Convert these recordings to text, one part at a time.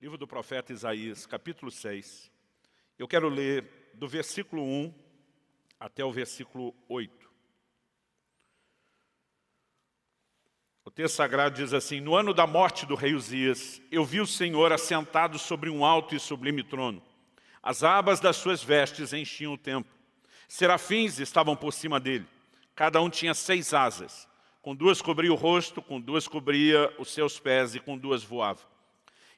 Livro do profeta Isaías, capítulo 6. Eu quero ler do versículo 1 até o versículo 8. O texto sagrado diz assim: No ano da morte do rei Uzias, eu vi o Senhor assentado sobre um alto e sublime trono. As abas das suas vestes enchiam o templo. Serafins estavam por cima dele. Cada um tinha 6 asas. Com 2 cobria o rosto, com 2 cobria os seus pés e com 2 voava.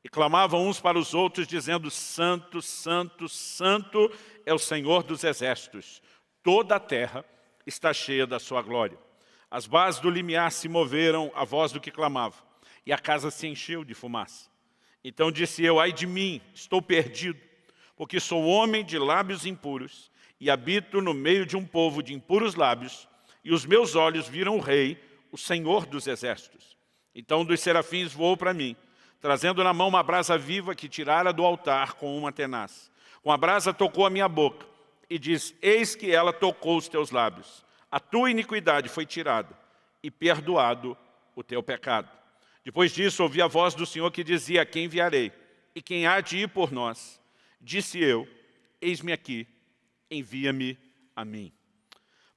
E clamavam uns para os outros, dizendo: Santo, Santo, Santo é o Senhor dos exércitos. Toda a terra está cheia da sua glória. As bases do limiar se moveram à voz do que clamava, e a casa se encheu de fumaça. Então disse eu: ai de mim, estou perdido, porque sou homem de lábios impuros, e habito no meio de um povo de impuros lábios, e os meus olhos viram o Rei, o Senhor dos exércitos. Então um dos serafins voou para mim, trazendo na mão uma brasa viva que tirara do altar com uma tenaz. Com a brasa tocou a minha boca e diz: eis que ela tocou os teus lábios. A tua iniquidade foi tirada e perdoado o teu pecado. Depois disso ouvi a voz do Senhor que dizia: a quem enviarei? E quem há de ir por nós? Disse eu: eis-me aqui, envia-me a mim.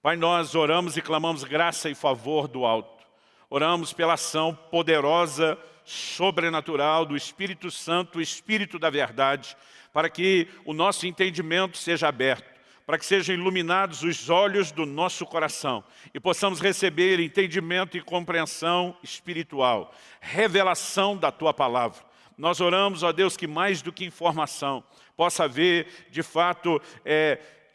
Pai, nós oramos e clamamos graça e favor do alto. Oramos pela ação poderosa, sobrenatural do Espírito Santo, o Espírito da verdade, para que o nosso entendimento seja aberto, para que sejam iluminados os olhos do nosso coração e possamos receber entendimento e compreensão espiritual, revelação da Tua Palavra. Nós oramos, ó Deus, que mais do que informação, possa haver, de fato,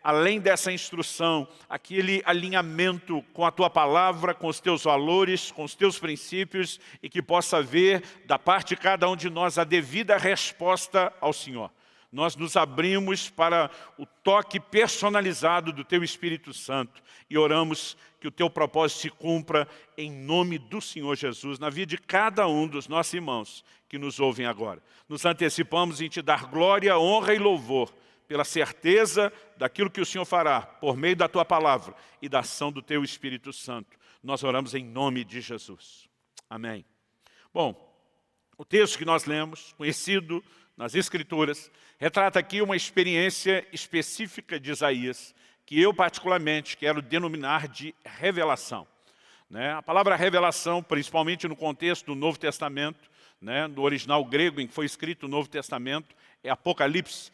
além dessa instrução, aquele alinhamento com a Tua Palavra, com os Teus valores, com os Teus princípios, e que possa haver, da parte de cada um de nós, a devida resposta ao Senhor. Nós nos abrimos para o toque personalizado do Teu Espírito Santo e oramos que o Teu propósito se cumpra em nome do Senhor Jesus, na vida de cada um dos nossos irmãos que nos ouvem agora. Nos antecipamos em Te dar glória, honra e louvor, pela certeza daquilo que o Senhor fará, por meio da Tua Palavra e da ação do Teu Espírito Santo. Nós oramos em nome de Jesus. Amém. Bom, o texto que nós lemos, conhecido nas Escrituras, retrata aqui uma experiência específica de Isaías, que eu particularmente quero denominar de revelação. A palavra revelação, principalmente no contexto do Novo Testamento, no original grego em que foi escrito o Novo Testamento, é Apocalipse,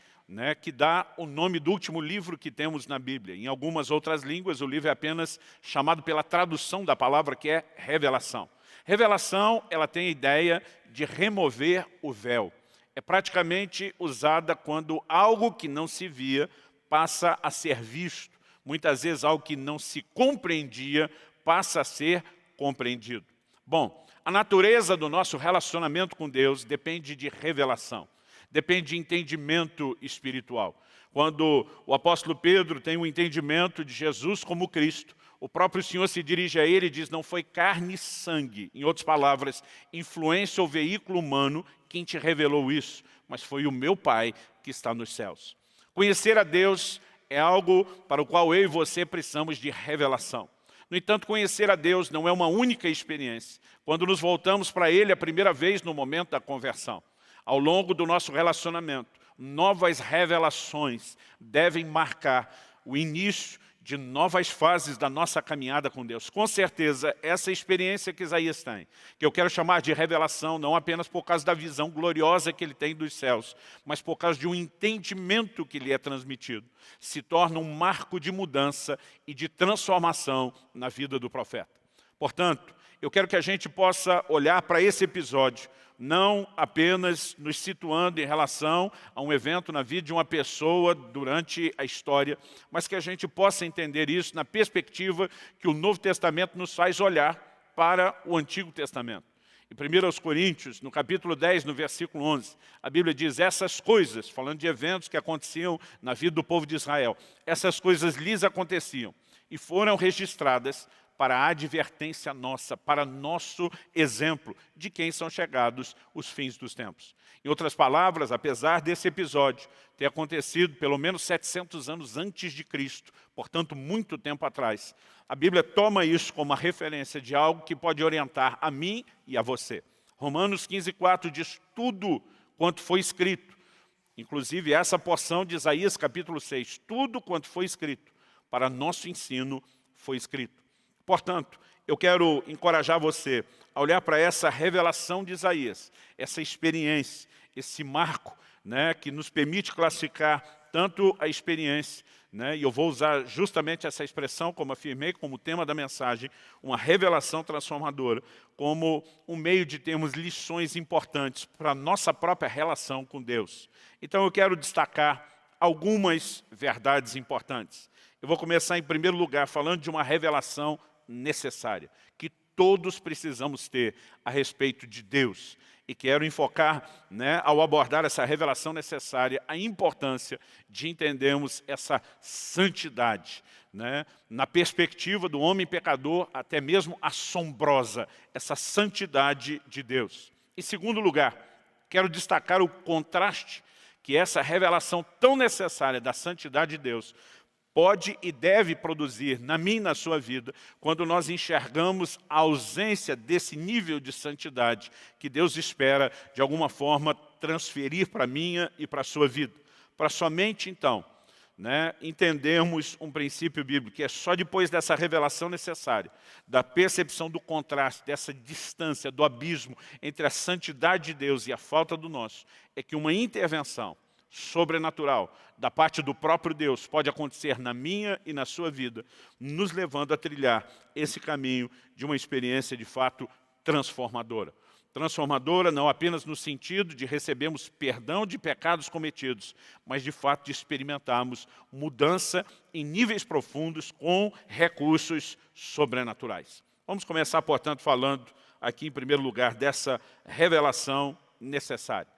que dá o nome do último livro que temos na Bíblia. Em algumas outras línguas, o livro é apenas chamado pela tradução da palavra, que é revelação. Revelação, ela tem a ideia de remover o véu. É praticamente usada quando algo que não se via passa a ser visto. Muitas vezes algo que não se compreendia passa a ser compreendido. Bom, a natureza do nosso relacionamento com Deus depende de revelação. Depende de entendimento espiritual. Quando o apóstolo Pedro tem um entendimento de Jesus como Cristo, o próprio Senhor se dirige a ele e diz: não foi carne e sangue, em outras palavras, influência ou veículo humano quem te revelou isso, mas foi o meu Pai que está nos céus. Conhecer a Deus é algo para o qual eu e você precisamos de revelação. No entanto, conhecer a Deus não é uma única experiência. Quando nos voltamos para Ele a primeira vez no momento da conversão, ao longo do nosso relacionamento, novas revelações devem marcar o início de novas fases da nossa caminhada com Deus. Com certeza, essa experiência que Isaías tem, que eu quero chamar de revelação, não apenas por causa da visão gloriosa que ele tem dos céus, mas por causa de um entendimento que lhe é transmitido, se torna um marco de mudança e de transformação na vida do profeta. Portanto, eu quero que a gente possa olhar para esse episódio, não apenas nos situando em relação a um evento na vida de uma pessoa durante a história, mas que a gente possa entender isso na perspectiva que o Novo Testamento nos faz olhar para o Antigo Testamento. Em 1 Coríntios, no capítulo 10, no versículo 11, a Bíblia diz: essas coisas, falando de eventos que aconteciam na vida do povo de Israel, essas coisas lhes aconteciam e foram registradas para a advertência nossa, para nosso exemplo de quem são chegados os fins dos tempos. Em outras palavras, apesar desse episódio ter acontecido pelo menos 700 anos antes de Cristo, portanto, muito tempo atrás, a Bíblia toma isso como uma referência de algo que pode orientar a mim e a você. Romanos 15:4 diz: tudo quanto foi escrito. Inclusive essa porção de Isaías capítulo 6, tudo quanto foi escrito para nosso ensino foi escrito. Portanto, eu quero encorajar você a olhar para essa revelação de Isaías, essa experiência, esse marco, né, que nos permite classificar tanto a experiência, né, e eu vou usar justamente essa expressão, como afirmei, como tema da mensagem, uma revelação transformadora, como um meio de termos lições importantes para a nossa própria relação com Deus. Então eu quero destacar algumas verdades importantes. Eu vou começar em primeiro lugar falando de uma revelação necessária, que todos precisamos ter a respeito de Deus. E quero enfocar, né, ao abordar essa revelação necessária, a importância de entendermos essa santidade, né, na perspectiva do homem pecador, até mesmo assombrosa, essa santidade de Deus. Em segundo lugar, quero destacar o contraste que essa revelação tão necessária da santidade de Deus pode e deve produzir na minha e na sua vida, quando nós enxergamos a ausência desse nível de santidade que Deus espera, de alguma forma, transferir para a minha e para a sua vida. Para somente, então, né, entendermos um princípio bíblico, que é só depois dessa revelação necessária, da percepção do contraste, dessa distância, do abismo entre a santidade de Deus e a falta do nosso, é que uma intervenção sobrenatural da parte do próprio Deus pode acontecer na minha e na sua vida, nos levando a trilhar esse caminho de uma experiência de fato transformadora. Transformadora não apenas no sentido de recebermos perdão de pecados cometidos, mas de fato de experimentarmos mudança em níveis profundos com recursos sobrenaturais. Vamos começar, portanto, falando aqui em primeiro lugar dessa revelação necessária.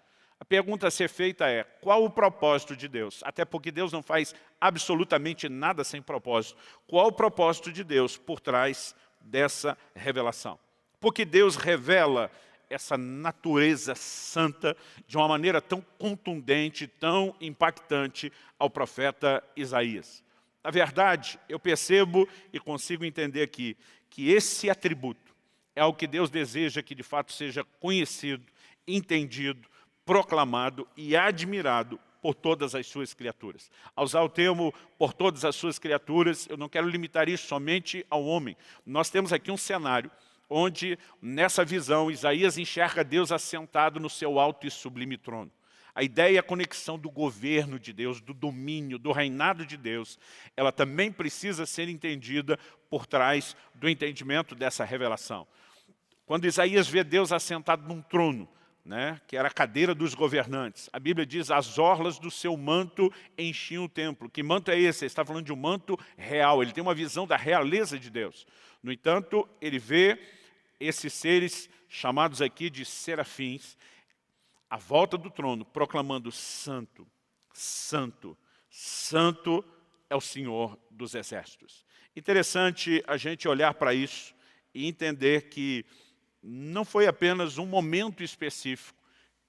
A pergunta a ser feita é, qual o propósito de Deus? Até porque Deus não faz absolutamente nada sem propósito. Qual o propósito de Deus por trás dessa revelação? Porque Deus revela essa natureza santa de uma maneira tão contundente, tão impactante ao profeta Isaías. Na verdade, eu percebo e consigo entender aqui que esse atributo é o que Deus deseja que de fato seja conhecido, entendido, proclamado e admirado por todas as suas criaturas. Ao usar o termo por todas as suas criaturas, eu não quero limitar isso somente ao homem. Nós temos aqui um cenário onde, nessa visão, Isaías enxerga Deus assentado no seu alto e sublime trono. A ideia e a conexão do governo de Deus, do domínio, do reinado de Deus, ela também precisa ser entendida por trás do entendimento dessa revelação. Quando Isaías vê Deus assentado num trono, né, que era a cadeira dos governantes. A Bíblia diz, as orlas do seu manto enchiam o templo. Que manto é esse? Ele está falando de um manto real, ele tem uma visão da realeza de Deus. No entanto, ele vê esses seres chamados aqui de serafins, à volta do trono, proclamando santo, santo, santo é o Senhor dos exércitos. Interessante a gente olhar para isso e entender que não foi apenas um momento específico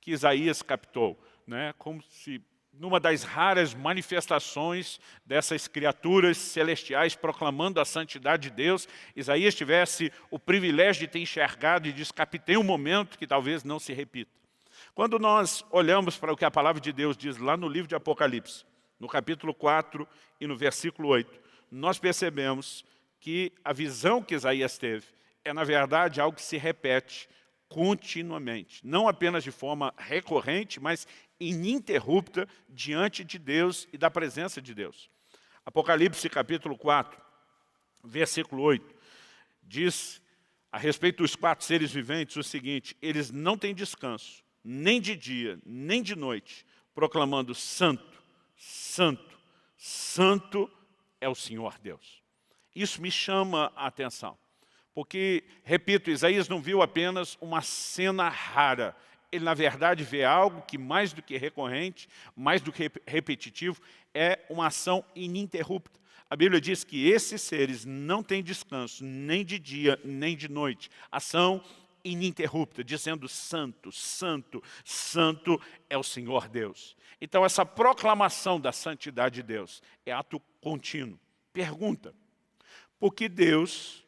que Isaías captou, né? Como se numa das raras manifestações dessas criaturas celestiais proclamando a santidade de Deus, Isaías tivesse o privilégio de ter enxergado e diz, captei um momento que talvez não se repita. Quando nós olhamos para o que a palavra de Deus diz lá no livro de Apocalipse, no capítulo 4 e no versículo 8, nós percebemos que a visão que Isaías teve é, na verdade, algo que se repete continuamente. Não apenas de forma recorrente, mas ininterrupta diante de Deus e da presença de Deus. Apocalipse capítulo 4, versículo 8, diz a respeito dos 4 seres viventes o seguinte, eles não têm descanso, nem de dia, nem de noite, proclamando santo, santo, santo é o Senhor Deus. Isso me chama a atenção. Porque, repito, Isaías não viu apenas uma cena rara. Ele, na verdade, vê algo que, mais do que recorrente, mais do que repetitivo, é uma ação ininterrupta. A Bíblia diz que esses seres não têm descanso, nem de dia, nem de noite. Ação ininterrupta, dizendo santo, santo, santo é o Senhor Deus. Então, essa proclamação da santidade de Deus é ato contínuo. Pergunta, por que Deus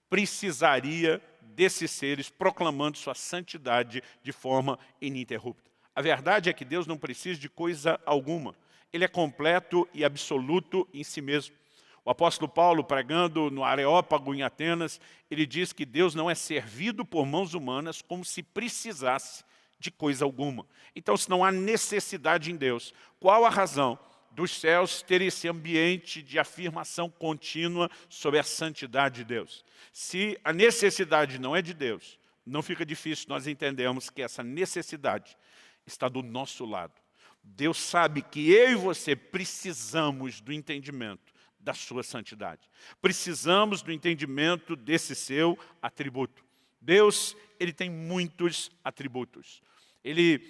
precisaria desses seres proclamando sua santidade de forma ininterrupta? A verdade é que Deus não precisa de coisa alguma. Ele é completo e absoluto em si mesmo. O apóstolo Paulo, pregando no Areópago em Atenas, ele diz que Deus não é servido por mãos humanas como se precisasse de coisa alguma. Então, se não há necessidade em Deus, qual a razão dos céus terem esse ambiente de afirmação contínua sobre a santidade de Deus? Se a necessidade não é de Deus, não fica difícil nós entendermos que essa necessidade está do nosso lado. Deus sabe que eu e você precisamos do entendimento da sua santidade. Precisamos do entendimento desse seu atributo. Deus, ele tem muitos atributos. Ele,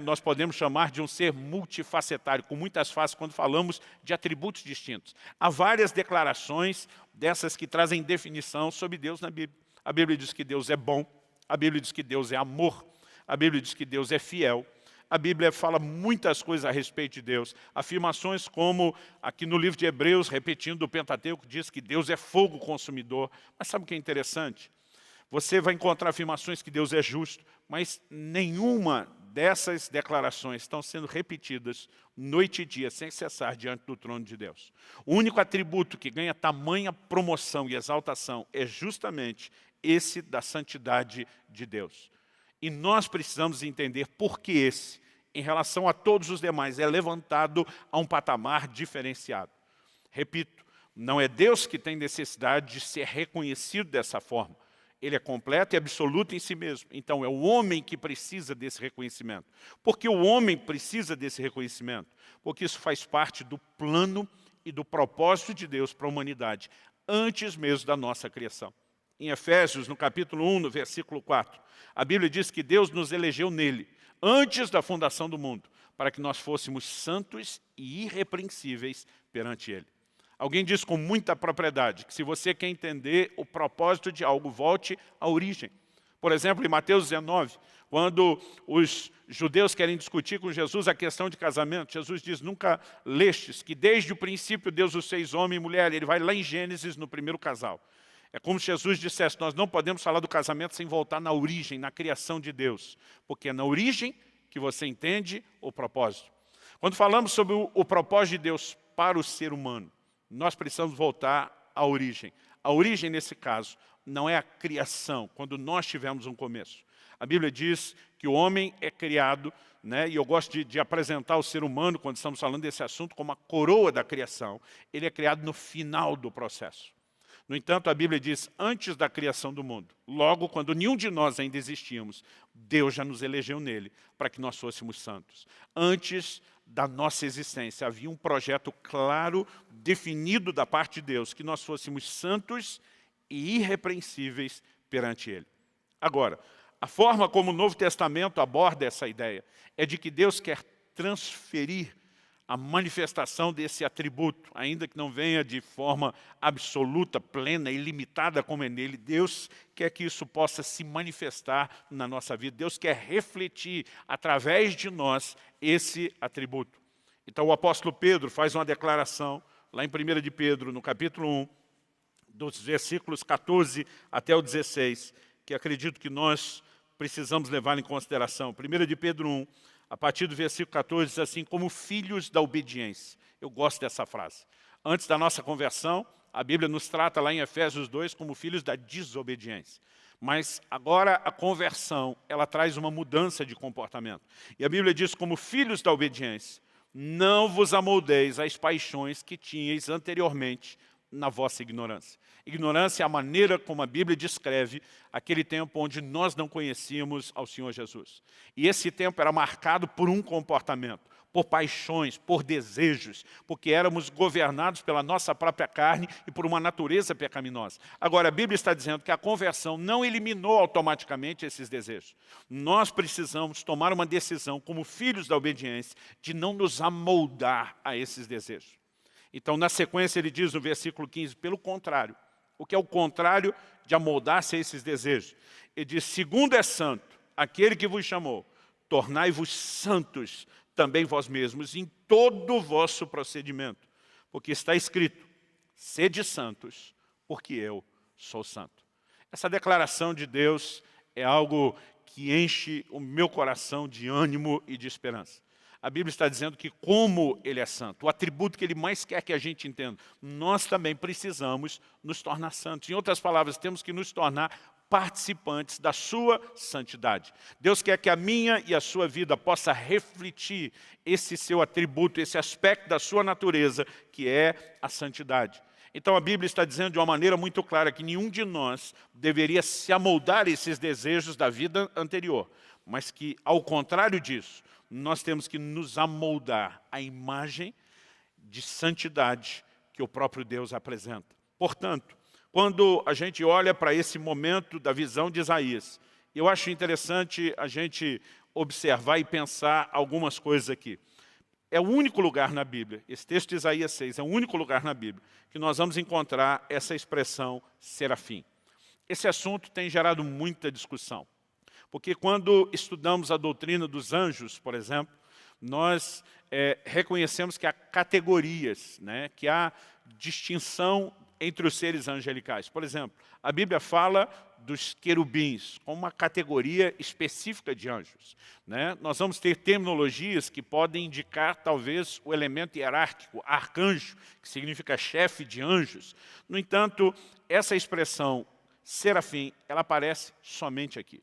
nós podemos chamar de um ser multifacetário, com muitas faces quando falamos de atributos distintos. Há várias declarações dessas que trazem definição sobre Deus na Bíblia. A Bíblia diz que Deus é bom, a Bíblia diz que Deus é amor, a Bíblia diz que Deus é fiel. A Bíblia fala muitas coisas a respeito de Deus. Afirmações como, aqui no livro de Hebreus, repetindo o Pentateuco, diz que Deus é fogo consumidor. Mas sabe o que é interessante? Você vai encontrar afirmações que Deus é justo, mas nenhuma dessas declarações estão sendo repetidas noite e dia, sem cessar, diante do trono de Deus. O único atributo que ganha tamanha promoção e exaltação é justamente esse da santidade de Deus. E nós precisamos entender por que esse, em relação a todos os demais, é levantado a um patamar diferenciado. Repito, não é Deus que tem necessidade de ser reconhecido dessa forma. Ele é completo e absoluto em si mesmo. Então, é o homem que precisa desse reconhecimento. Por que o homem precisa desse reconhecimento? Porque isso faz parte do plano e do propósito de Deus para a humanidade, antes mesmo da nossa criação. Em Efésios, no capítulo 1, no versículo 4, a Bíblia diz que Deus nos elegeu nele, antes da fundação do mundo, para que nós fôssemos santos e irrepreensíveis perante ele. Alguém diz com muita propriedade que se você quer entender o propósito de algo, volte à origem. Por exemplo, em Mateus 19, quando os judeus querem discutir com Jesus a questão de casamento, Jesus diz, nunca lestes que desde o princípio Deus os fez homem e mulher. Ele vai lá em Gênesis, no primeiro casal. É como se Jesus dissesse, nós não podemos falar do casamento sem voltar na origem, na criação de Deus. Porque é na origem que você entende o propósito. Quando falamos sobre o propósito de Deus para o ser humano, nós precisamos voltar à origem. A origem, nesse caso, não é a criação, quando nós tivemos um começo. A Bíblia diz que o homem é criado, e eu gosto de apresentar o ser humano, quando estamos falando desse assunto, como a coroa da criação. Ele é criado no final do processo. No entanto, a Bíblia diz, antes da criação do mundo, logo quando nenhum de nós ainda existíamos, Deus já nos elegeu nele para que nós fôssemos santos. Antes da nossa existência, havia um projeto claro, definido da parte de Deus, que nós fôssemos santos e irrepreensíveis perante ele. Agora, a forma como o Novo Testamento aborda essa ideia é de que Deus quer transferir a manifestação desse atributo, ainda que não venha de forma absoluta, plena, ilimitada como é nele. Deus quer que isso possa se manifestar na nossa vida. Deus quer refletir através de nós esse atributo. Então o apóstolo Pedro faz uma declaração, lá em 1 de Pedro, no capítulo 1, dos versículos 14 até o 16, que acredito que nós precisamos levar em consideração. 1 de Pedro 1, a partir do versículo 14, diz assim, como filhos da obediência. Eu gosto dessa frase. Antes da nossa conversão, a Bíblia nos trata lá em Efésios 2 como filhos da desobediência. Mas agora a conversão, ela traz uma mudança de comportamento. E a Bíblia diz, como filhos da obediência, não vos amoldeis às paixões que tinhais anteriormente na vossa ignorância. Ignorância é a maneira como a Bíblia descreve aquele tempo onde nós não conhecíamos ao Senhor Jesus. E esse tempo era marcado por um comportamento, por paixões, por desejos, porque éramos governados pela nossa própria carne e por uma natureza pecaminosa. Agora, a Bíblia está dizendo que a conversão não eliminou automaticamente esses desejos. Nós precisamos tomar uma decisão, como filhos da obediência, de não nos amoldar a esses desejos. Então, na sequência, ele diz no versículo 15, pelo contrário. O que é o contrário de amoldar-se a esses desejos? Ele diz, segundo é santo, aquele que vos chamou, tornai-vos santos também vós mesmos em todo o vosso procedimento. Porque está escrito, sede santos, porque eu sou santo. Essa declaração de Deus é algo que enche o meu coração de ânimo e de esperança. A Bíblia está dizendo que como Ele é santo, o atributo que Ele mais quer que a gente entenda, nós também precisamos nos tornar santos. Em outras palavras, temos que nos tornar participantes da sua santidade. Deus quer que a minha e a sua vida possa refletir esse seu atributo, esse aspecto da sua natureza, que é a santidade. Então a Bíblia está dizendo de uma maneira muito clara que nenhum de nós deveria se amoldar a esses desejos da vida anterior, mas que, ao contrário disso, nós temos que nos amoldar à imagem de santidade que o próprio Deus apresenta. Portanto, quando a gente olha para esse momento da visão de Isaías, eu acho interessante a gente observar e pensar algumas coisas aqui. É o único lugar na Bíblia, esse texto de Isaías 6, é o único lugar na Bíblia que nós vamos encontrar essa expressão serafim. Esse assunto tem gerado muita discussão, porque quando estudamos a doutrina dos anjos, por exemplo, nós reconhecemos que há categorias, né, que há distinção entre os seres angelicais. Por exemplo, a Bíblia fala dos querubins, como uma categoria específica de anjos, né? Nós vamos ter terminologias que podem indicar, talvez, o elemento hierárquico, arcanjo, que significa chefe de anjos. No entanto, essa expressão serafim, ela aparece somente aqui.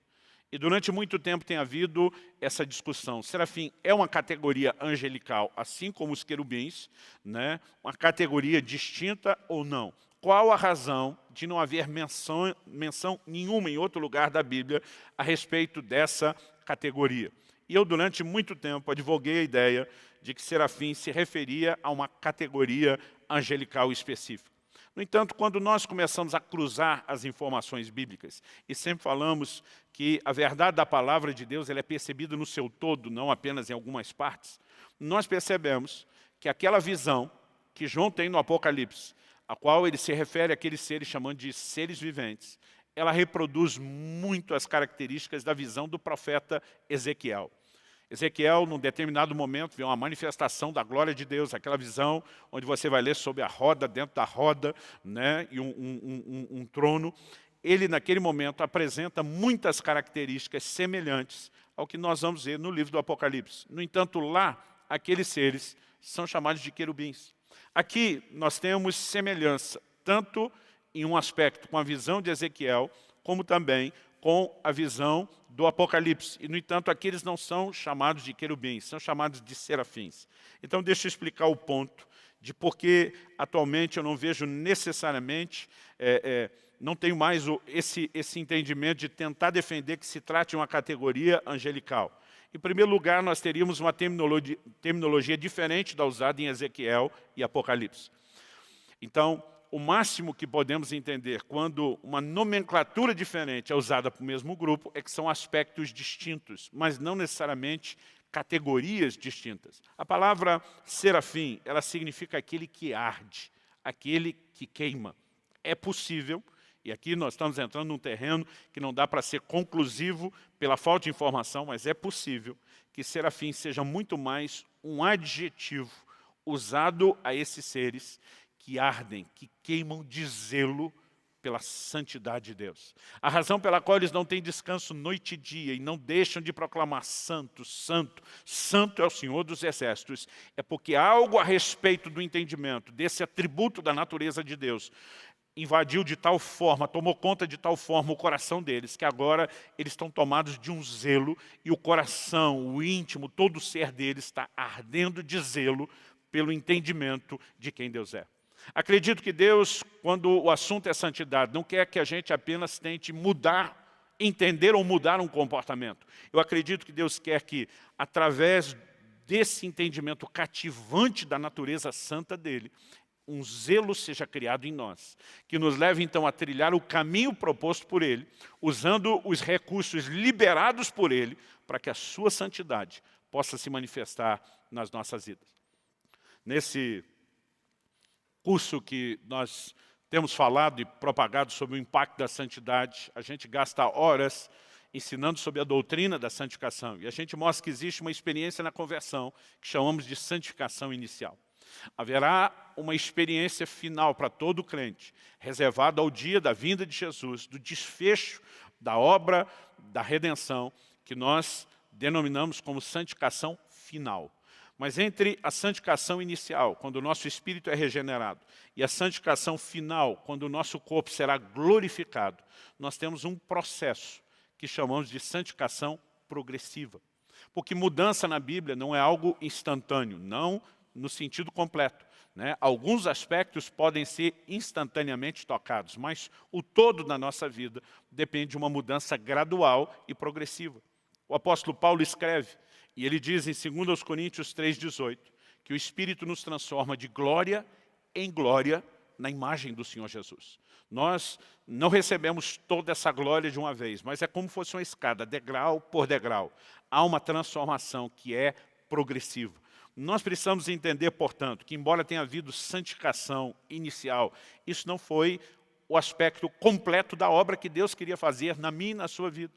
E durante muito tempo tem havido essa discussão. Serafim é uma categoria angelical, assim como os querubins, né? Uma categoria distinta ou não? Qual a razão de não haver menção nenhuma em outro lugar da Bíblia a respeito dessa categoria? E eu, durante muito tempo, advoguei a ideia de que serafim se referia a uma categoria angelical específica. No entanto, quando nós começamos a cruzar as informações bíblicas, e sempre falamos que a verdade da palavra de Deus ela é percebida no seu todo, não apenas em algumas partes, nós percebemos que aquela visão que João tem no Apocalipse, a qual ele se refere àqueles seres chamando de seres viventes, ela reproduz muito as características da visão do profeta Ezequiel. Ezequiel, num determinado momento, vê uma manifestação da glória de Deus, aquela visão onde você vai ler sobre a roda, dentro da roda, né, e um trono. Ele, naquele momento, apresenta muitas características semelhantes ao que nós vamos ver no livro do Apocalipse. No entanto, lá, aqueles seres são chamados de querubins. Aqui, nós temos semelhança, tanto em um aspecto com a visão de Ezequiel, como também com a visão do Apocalipse. E, no entanto, aqui eles não são chamados de querubins, são chamados de serafins. Então, deixa eu explicar o ponto de por que, atualmente, eu não vejo necessariamente, não tenho mais esse entendimento de tentar defender que se trate de uma categoria angelical. Em primeiro lugar, nós teríamos uma terminologia diferente da usada em Ezequiel e Apocalipse. Então, o máximo que podemos entender quando uma nomenclatura diferente é usada para o mesmo grupo é que são aspectos distintos, mas não necessariamente categorias distintas. A palavra serafim, ela significa aquele que arde, aquele que queima. É possível, e aqui nós estamos entrando num terreno que não dá para ser conclusivo pela falta de informação, mas é possível que serafim seja muito mais um adjetivo usado a esses seres que ardem, que queimam de zelo pela santidade de Deus. A razão pela qual eles não têm descanso noite e dia e não deixam de proclamar santo, santo, santo é o Senhor dos Exércitos, é porque algo a respeito do entendimento desse atributo da natureza de Deus invadiu de tal forma, tomou conta de tal forma o coração deles, que agora eles estão tomados de um zelo e o coração, o íntimo, todo o ser deles está ardendo de zelo pelo entendimento de quem Deus é. Acredito que Deus, quando o assunto é santidade, não quer que a gente apenas tente mudar, entender ou mudar um comportamento. Eu acredito que Deus quer que, através desse entendimento cativante da natureza santa dele, um zelo seja criado em nós, que nos leve então a trilhar o caminho proposto por ele, usando os recursos liberados por ele, para que a sua santidade possa se manifestar nas nossas vidas. Nesse curso que nós temos falado e propagado sobre o impacto da santidade, a gente gasta horas ensinando sobre a doutrina da santificação. E a gente mostra que existe uma experiência na conversão que chamamos de santificação inicial. Haverá uma experiência final para todo crente, reservada ao dia da vinda de Jesus, do desfecho da obra da redenção, que nós denominamos como santificação final. Mas entre a santificação inicial, quando o nosso espírito é regenerado, e a santificação final, quando o nosso corpo será glorificado, nós temos um processo que chamamos de santificação progressiva. Porque mudança na Bíblia não é algo instantâneo, não no sentido completo, né? Alguns aspectos podem ser instantaneamente tocados, mas o todo da nossa vida depende de uma mudança gradual e progressiva. O apóstolo Paulo escreve, e ele diz em 2 Coríntios 3,18, que o Espírito nos transforma de glória em glória na imagem do Senhor Jesus. Nós não recebemos toda essa glória de uma vez, mas é como se fosse uma escada, degrau por degrau. Há uma transformação que é progressiva. Nós precisamos entender, portanto, que embora tenha havido santificação inicial, isso não foi o aspecto completo da obra que Deus queria fazer na minha e na sua vida.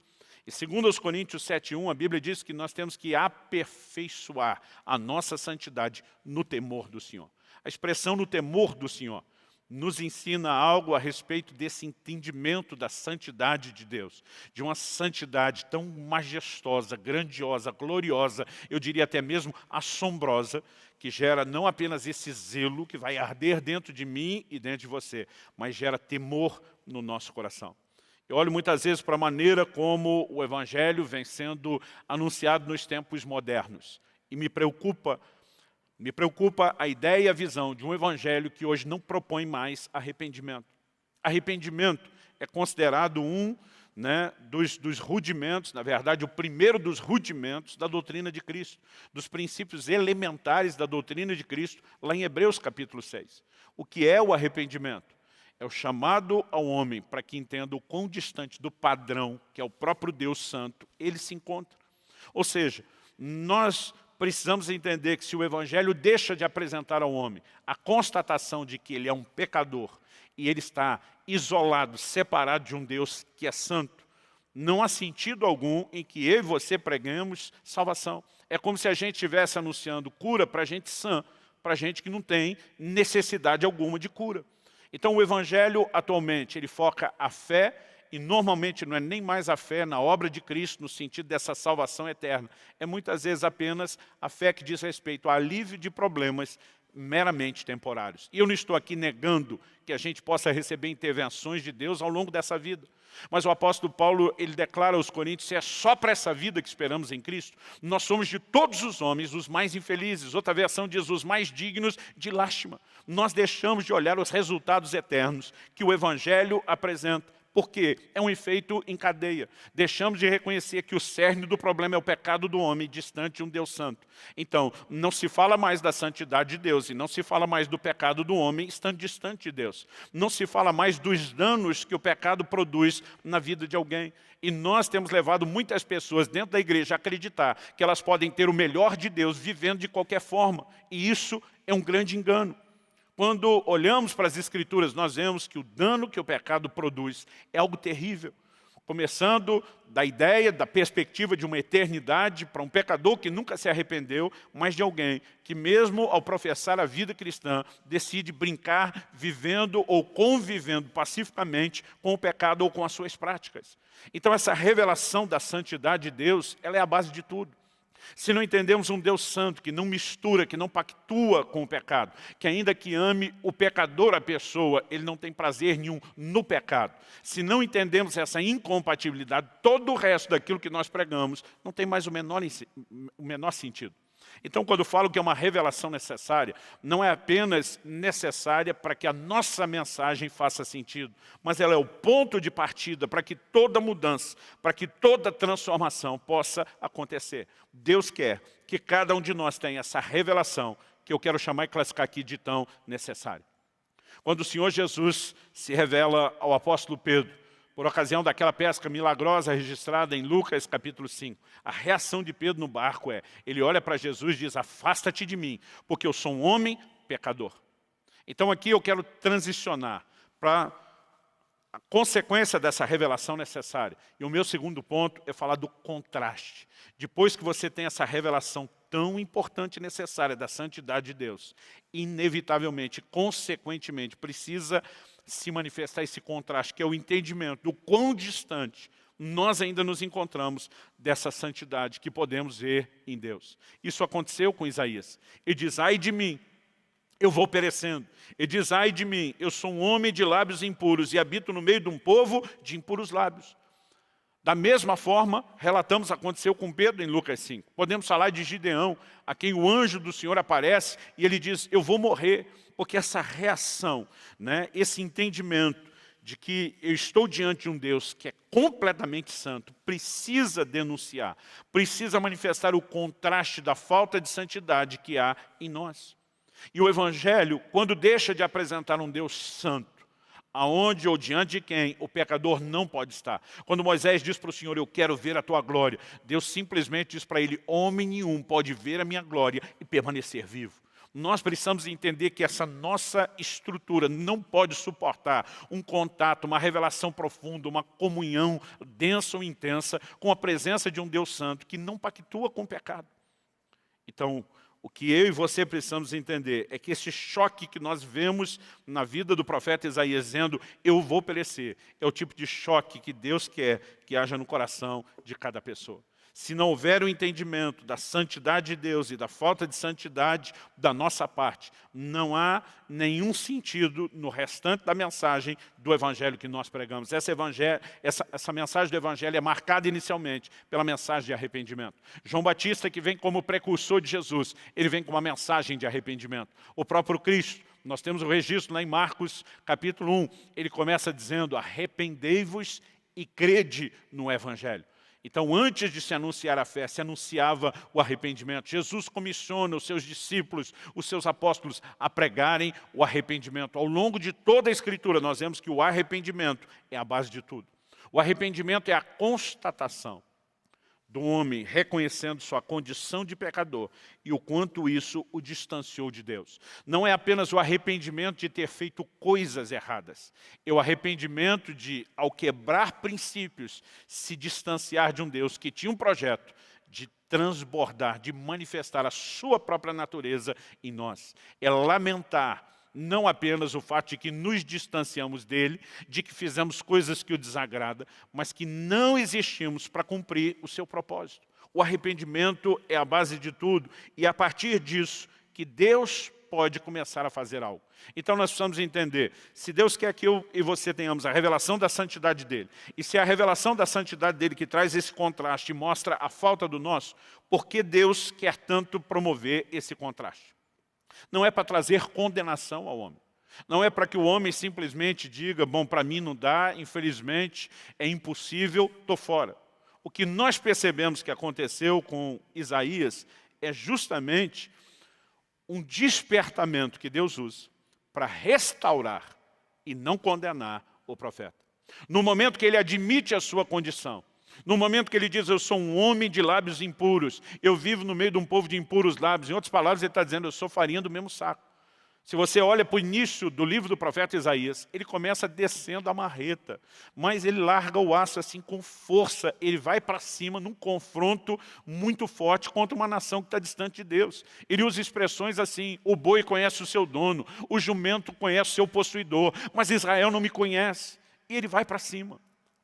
E 2 Coríntios 7,1, a Bíblia diz que nós temos que aperfeiçoar a nossa santidade no temor do Senhor. A expressão no temor do Senhor nos ensina algo a respeito desse entendimento da santidade de Deus, de uma santidade tão majestosa, grandiosa, gloriosa, eu diria até mesmo assombrosa, que gera não apenas esse zelo que vai arder dentro de mim e dentro de você, mas gera temor no nosso coração. Eu olho muitas vezes para a maneira como o Evangelho vem sendo anunciado nos tempos modernos e me preocupa a ideia e a visão de um evangelho que hoje não propõe mais arrependimento. Arrependimento é considerado dos rudimentos, na verdade, o primeiro dos rudimentos da doutrina de Cristo, dos princípios elementares da doutrina de Cristo, lá em Hebreus capítulo 6. O que é o arrependimento? É o chamado ao homem para que entenda o quão distante do padrão, que é o próprio Deus Santo, ele se encontra. Ou seja, nós precisamos entender que se o Evangelho deixa de apresentar ao homem a constatação de que ele é um pecador e ele está isolado, separado de um Deus que é santo, não há sentido algum em que eu e você preguemos salvação. É como se a gente estivesse anunciando cura para gente sã, para gente que não tem necessidade alguma de cura. Então o Evangelho atualmente ele foca a fé, e normalmente não é nem mais a fé na obra de Cristo, no sentido dessa salvação eterna. É muitas vezes apenas a fé que diz respeito ao alívio de problemas meramente temporários. E eu não estou aqui negando que a gente possa receber intervenções de Deus ao longo dessa vida. Mas o apóstolo Paulo, ele declara aos Coríntios, se é só para essa vida que esperamos em Cristo, nós somos de todos os homens os mais infelizes. Outra versão diz, os mais dignos de lástima. Nós deixamos de olhar os resultados eternos que o Evangelho apresenta. Porque é um efeito em cadeia. Deixamos de reconhecer que o cerne do problema é o pecado do homem, distante de um Deus santo. Então, não se fala mais da santidade de Deus, e não se fala mais do pecado do homem, estando distante de Deus. Não se fala mais dos danos que o pecado produz na vida de alguém. E nós temos levado muitas pessoas dentro da igreja a acreditar que elas podem ter o melhor de Deus vivendo de qualquer forma. E isso é um grande engano. Quando olhamos para as Escrituras, nós vemos que o dano que o pecado produz é algo terrível. Começando da ideia, da perspectiva de uma eternidade para um pecador que nunca se arrependeu, mas de alguém que mesmo ao professar a vida cristã, decide brincar, vivendo ou convivendo pacificamente com o pecado ou com as suas práticas. Então essa revelação da santidade de Deus, ela é a base de tudo. Se não entendemos um Deus santo que não mistura, que não pactua com o pecado, que ainda que ame o pecador, a pessoa, ele não tem prazer nenhum no pecado. Se não entendemos essa incompatibilidade, todo o resto daquilo que nós pregamos não tem mais o menor sentido. Então, quando eu falo que é uma revelação necessária, não é apenas necessária para que a nossa mensagem faça sentido, mas ela é o ponto de partida para que toda mudança, para que toda transformação possa acontecer. Deus quer que cada um de nós tenha essa revelação, que eu quero chamar e classificar aqui de tão necessária. Quando o Senhor Jesus se revela ao apóstolo Pedro, por ocasião daquela pesca milagrosa registrada em Lucas capítulo 5. A reação de Pedro no barco ele olha para Jesus e diz, afasta-te de mim, porque eu sou um homem pecador. Então aqui eu quero transicionar para a consequência dessa revelação necessária. E o meu segundo ponto é falar do contraste. Depois que você tem essa revelação tão importante e necessária da santidade de Deus, inevitavelmente, consequentemente, precisa se manifestar esse contraste, que é o entendimento do quão distante nós ainda nos encontramos dessa santidade que podemos ver em Deus. Isso aconteceu com Isaías. Ele diz, ai de mim, eu vou perecendo. Ele diz, ai de mim, eu sou um homem de lábios impuros e habito no meio de um povo de impuros lábios. Da mesma forma, relatamos, aconteceu com Pedro em Lucas 5. Podemos falar de Gideão, a quem o anjo do Senhor aparece e ele diz, eu vou morrer. Porque essa reação, né, esse entendimento de que eu estou diante de um Deus que é completamente santo, precisa denunciar, precisa manifestar o contraste da falta de santidade que há em nós. E o Evangelho, quando deixa de apresentar um Deus santo, aonde ou diante de quem o pecador não pode estar. Quando Moisés diz para o Senhor, eu quero ver a tua glória, Deus simplesmente diz para ele, homem nenhum pode ver a minha glória e permanecer vivo. Nós precisamos entender que essa nossa estrutura não pode suportar um contato, uma revelação profunda, uma comunhão densa ou intensa com a presença de um Deus santo que não pactua com o pecado. Então, o que eu e você precisamos entender é que esse choque que nós vemos na vida do profeta Isaías, dizendo, eu vou perecer, é o tipo de choque que Deus quer que haja no coração de cada pessoa. Se não houver o entendimento da santidade de Deus e da falta de santidade da nossa parte, não há nenhum sentido no restante da mensagem do Evangelho que nós pregamos. Essa mensagem do Evangelho é marcada inicialmente pela mensagem de arrependimento. João Batista, que vem como precursor de Jesus, ele vem com uma mensagem de arrependimento. O próprio Cristo, nós temos o registro lá em Marcos capítulo 1, ele começa dizendo, arrependei-vos e crede no Evangelho. Então, antes de se anunciar a fé, se anunciava o arrependimento. Jesus comissiona os seus discípulos, os seus apóstolos, a pregarem o arrependimento. Ao longo de toda a Escritura, nós vemos que o arrependimento é a base de tudo. O arrependimento é a constatação do homem reconhecendo sua condição de pecador e o quanto isso o distanciou de Deus. Não é apenas o arrependimento de ter feito coisas erradas. É o arrependimento de, ao quebrar princípios, se distanciar de um Deus que tinha um projeto de transbordar, de manifestar a sua própria natureza em nós. É lamentar não apenas o fato de que nos distanciamos dele, de que fizemos coisas que o desagradam, mas que não existimos para cumprir o seu propósito. O arrependimento é a base de tudo, e é a partir disso que Deus pode começar a fazer algo. Então nós precisamos entender, se Deus quer que eu e você tenhamos a revelação da santidade dele, e se é a revelação da santidade dele que traz esse contraste e mostra a falta do nosso, por que Deus quer tanto promover esse contraste? Não é para trazer condenação ao homem. Não é para que o homem simplesmente diga, bom, para mim não dá, infelizmente, é impossível, estou fora. O que nós percebemos que aconteceu com Isaías é justamente um despertamento que Deus usa para restaurar e não condenar o profeta. No momento que ele admite a sua condição, no momento que ele diz, eu sou um homem de lábios impuros, eu vivo no meio de um povo de impuros lábios. Em outras palavras, ele está dizendo, eu sou farinha do mesmo saco. Se você olha para o início do livro do profeta Isaías, ele começa descendo a marreta, mas ele larga o aço assim com força, ele vai para cima num confronto muito forte contra uma nação que está distante de Deus. Ele usa expressões assim, o boi conhece o seu dono, o jumento conhece o seu possuidor, mas Israel não me conhece. E ele vai para cima.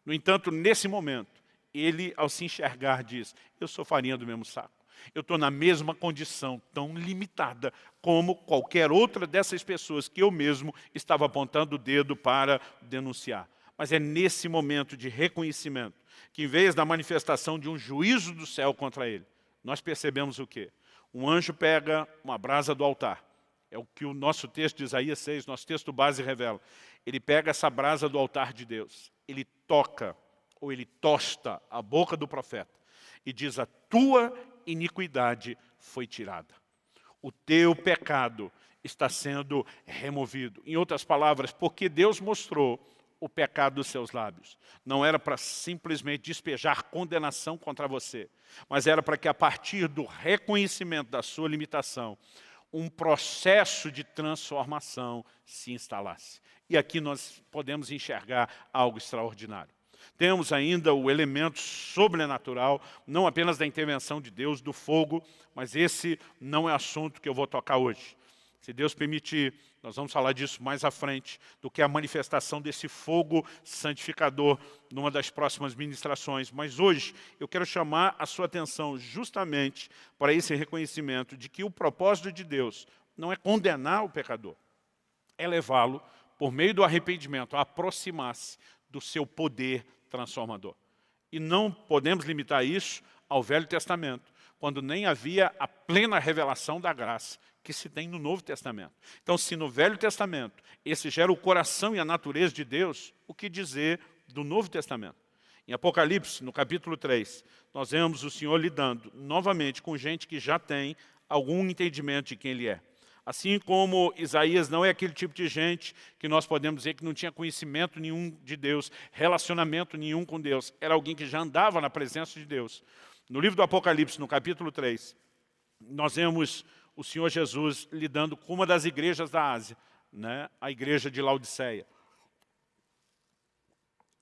No entanto, nesse momento, ele, ao se enxergar, diz, eu sou farinha do mesmo saco. Eu estou na mesma condição, tão limitada, como qualquer outra dessas pessoas que eu mesmo estava apontando o dedo para denunciar. Mas é nesse momento de reconhecimento, que em vez da manifestação de um juízo do céu contra ele, nós percebemos o quê? Um anjo pega uma brasa do altar. É o que o nosso texto de Isaías 6, nosso texto base revela. Ele pega essa brasa do altar de Deus, ele toca, ou ele tosta a boca do profeta e diz, a tua iniquidade foi tirada. O teu pecado está sendo removido. Em outras palavras, porque Deus mostrou o pecado dos seus lábios. Não era para simplesmente despejar condenação contra você, mas era para que a partir do reconhecimento da sua limitação, um processo de transformação se instalasse. E aqui nós podemos enxergar algo extraordinário. Temos ainda o elemento sobrenatural, não apenas da intervenção de Deus, do fogo, mas esse não é assunto que eu vou tocar hoje. Se Deus permitir, nós vamos falar disso mais à frente, do que a manifestação desse fogo santificador numa das próximas ministrações. Mas hoje eu quero chamar a sua atenção justamente para esse reconhecimento de que o propósito de Deus não é condenar o pecador, é levá-lo, por meio do arrependimento, a aproximar-se do seu poder transformador. E não podemos limitar isso ao Velho Testamento, quando nem havia a plena revelação da graça que se tem no Novo Testamento. Então, se no Velho Testamento esse gera o coração e a natureza de Deus, o que dizer do Novo Testamento? Em Apocalipse, no capítulo 3, nós vemos o Senhor lidando novamente com gente que já tem algum entendimento de quem Ele é. Assim como Isaías não é aquele tipo de gente que nós podemos dizer que não tinha conhecimento nenhum de Deus, relacionamento nenhum com Deus. Era alguém que já andava na presença de Deus. No livro do Apocalipse, no capítulo 3, nós vemos o Senhor Jesus lidando com uma das igrejas da Ásia, né? A igreja de Laodiceia.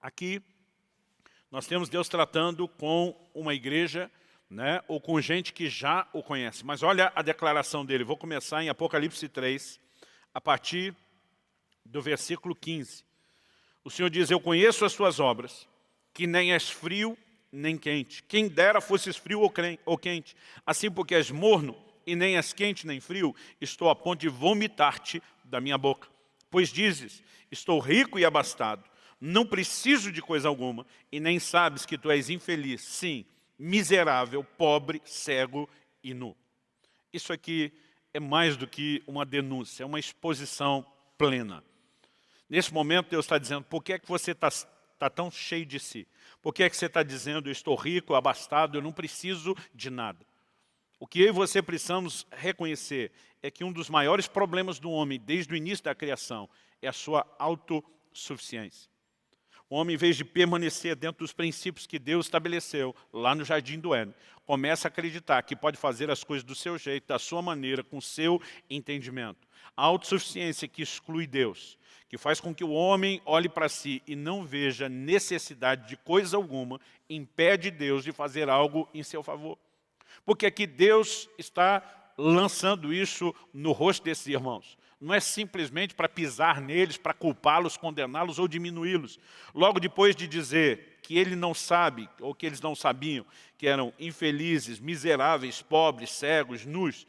Aqui, nós temos Deus tratando com uma igreja, né? Ou com gente que já o conhece. Mas olha a declaração dele. Vou começar em Apocalipse 3, a partir do versículo 15. O Senhor diz, eu conheço as suas obras, que nem és frio nem quente. Quem dera fosses frio ou quente. Assim porque és morno, e nem és quente nem frio, estou a ponto de vomitar-te da minha boca. Pois dizes, estou rico e abastado, não preciso de coisa alguma, e nem sabes que tu és infeliz, sim, miserável, pobre, cego e nu. Isso aqui é mais do que uma denúncia, é uma exposição plena. Nesse momento Deus está dizendo, por que é que você está tão cheio de si? Por que é que você está dizendo, eu estou rico, abastado, eu não preciso de nada? O que eu e você precisamos reconhecer é que um dos maiores problemas do homem, desde o início da criação, é a sua autossuficiência. O homem, em vez de permanecer dentro dos princípios que Deus estabeleceu, lá no Jardim do Éden, começa a acreditar que pode fazer as coisas do seu jeito, da sua maneira, com o seu entendimento. A autossuficiência que exclui Deus, que faz com que o homem olhe para si e não veja necessidade de coisa alguma, impede Deus de fazer algo em seu favor. Porque aqui Deus está lançando isso no rosto desses irmãos. Não é simplesmente para pisar neles, para culpá-los, condená-los ou diminuí-los. Logo depois de dizer que ele não sabe, ou que eles não sabiam, que eram infelizes, miseráveis, pobres, cegos, nus,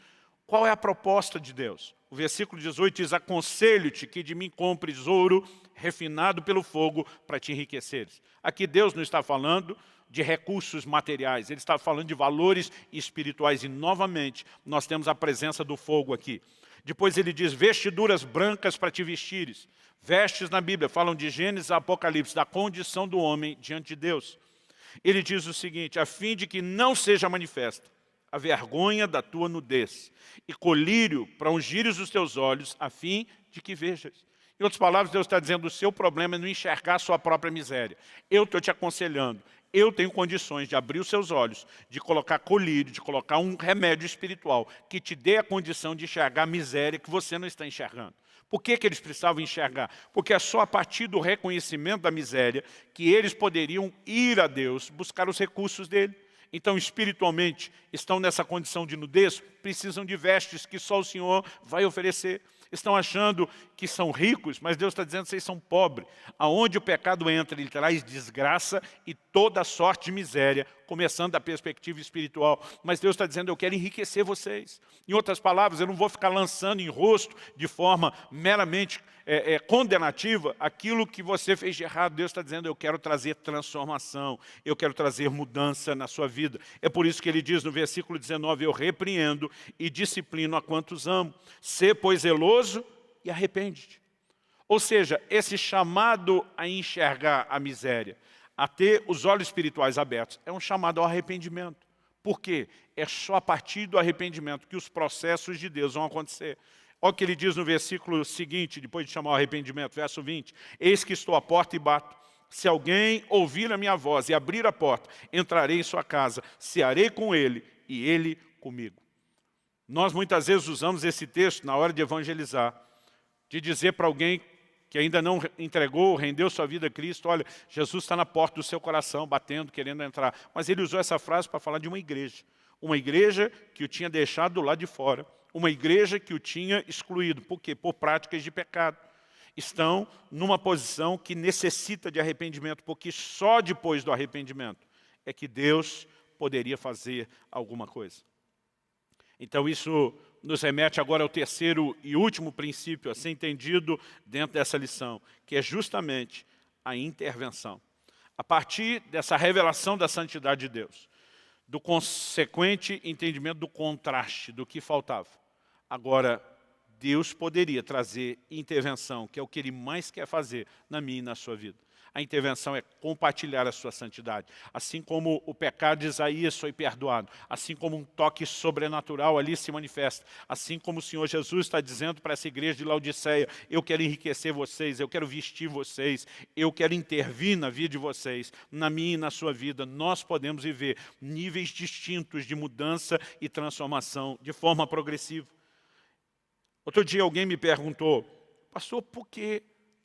qual é a proposta de Deus? O versículo 18 diz, aconselho-te que de mim compres ouro refinado pelo fogo para te enriqueceres. Aqui Deus não está falando de recursos materiais, Ele está falando de valores espirituais. E, novamente, nós temos a presença do fogo aqui. Depois ele diz, vestiduras brancas para te vestires. Vestes na Bíblia falam de Gênesis a Apocalipse, da condição do homem diante de Deus. Ele diz o seguinte, a fim de que não seja manifesta a vergonha da tua nudez, e colírio para ungires os teus olhos, a fim de que vejas. Em outras palavras, Deus está dizendo, o seu problema é não enxergar a sua própria miséria. Eu estou te aconselhando. Eu tenho condições de abrir os seus olhos, de colocar colírio, de colocar um remédio espiritual que te dê a condição de enxergar a miséria que você não está enxergando. Por que eles precisavam enxergar? Porque é só a partir do reconhecimento da miséria que eles poderiam ir a Deus, buscar os recursos dele. Então, espiritualmente, estão nessa condição de nudez, precisam de vestes que só o Senhor vai oferecer. Estão achando que são ricos, mas Deus está dizendo que vocês são pobres. Aonde o pecado entra, ele traz desgraça e toda sorte de miséria, começando da perspectiva espiritual. Mas Deus está dizendo, eu quero enriquecer vocês. Em outras palavras, eu não vou ficar lançando em rosto de forma meramente condenativa aquilo que você fez de errado. Deus está dizendo, eu quero trazer transformação, eu quero trazer mudança na sua vida. É por isso que ele diz no versículo 19, eu repreendo e disciplino a quantos amo. Sê, pois, zeloso e arrepende-te. Ou seja, esse chamado a enxergar a miséria, a ter os olhos espirituais abertos, é um chamado ao arrependimento. Por quê? É só a partir do arrependimento que os processos de Deus vão acontecer. Olha o que ele diz no versículo seguinte, depois de chamar o arrependimento, verso 20. Eis que estou à porta e bato. Se alguém ouvir a minha voz e abrir a porta, entrarei em sua casa, cearei com ele e ele comigo. Nós muitas vezes usamos esse texto na hora de evangelizar, de dizer para alguém que ainda não entregou, rendeu sua vida a Cristo, olha, Jesus está na porta do seu coração, batendo, querendo entrar. Mas ele usou essa frase para falar de uma igreja que o tinha deixado do lado de fora, Uma igreja que o tinha excluído. Por quê? Por práticas de pecado. Estão numa posição que necessita de arrependimento, porque só depois do arrependimento é que Deus poderia fazer alguma coisa. Então isso nos remete agora ao terceiro e último princípio a ser entendido dentro dessa lição, que é justamente a intervenção. A partir dessa revelação da santidade de Deus, do consequente entendimento do contraste, do que faltava. Agora, Deus poderia trazer intervenção, que é o que Ele mais quer fazer na minha e na sua vida. A intervenção é compartilhar a sua santidade. Assim como o pecado de Isaías foi perdoado, assim como um toque sobrenatural ali se manifesta, assim como o Senhor Jesus está dizendo para essa igreja de Laodiceia, eu quero enriquecer vocês, eu quero vestir vocês, eu quero intervir na vida de vocês, na minha e na sua vida. Nós podemos viver níveis distintos de mudança e transformação de forma progressiva. Outro dia alguém me perguntou, pastor, por que